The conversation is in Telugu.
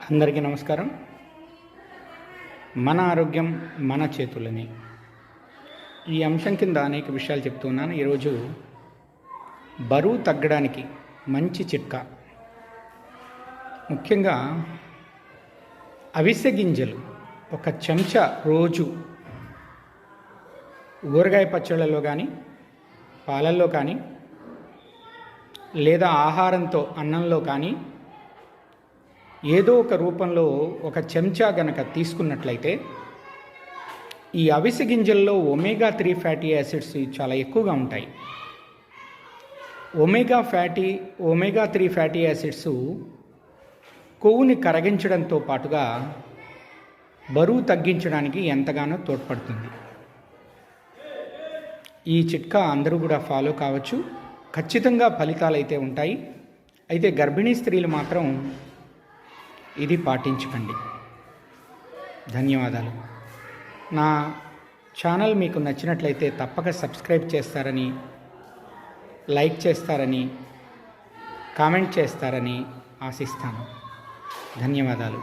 అందరికీ నమస్కారం. మన ఆరోగ్యం మన చేతులని ఈ అంశం కింద అనేక విషయాలు చెప్తున్నాను. ఈరోజు బరువు తగ్గడానికి మంచి చిట్కా, ముఖ్యంగా అవిసె గింజలు ఒక చెంచా రోజు ఊరగాయ పచ్చళ్ళలో కానీ, పాలల్లో కానీ, లేదా ఆహారంతో అన్నంలో కానీ ఏదో ఒక రూపంలో ఒక చెంచా గనక తీసుకున్నట్లయితే ఈ అవిసె గింజల్లో ఒమేగా-3 ఫ్యాటీ యాసిడ్స్ చాలా ఎక్కువగా ఉంటాయి. ఒమేగా-3 ఫ్యాటీ యాసిడ్స్ కొవ్వుని కరగించడంతో పాటుగా బరువు తగ్గించడానికి ఎంతగానో తోడ్పడుతుంది. ఈ చిట్కా అందరూ కూడా ఫాలో కావచ్చు. ఖచ్చితంగా ఫలితాలు అయితే ఉంటాయి. అయితే గర్భిణీ స్త్రీలు మాత్రం ఇది పాటించకండి. ధన్యవాదాలు. నా ఛానల్ మీకు నచ్చినట్లయితే తప్పక సబ్స్క్రైబ్ చేస్తారని, లైక్ చేస్తారని, కామెంట్ చేస్తారని ఆశిస్తాను. ధన్యవాదాలు.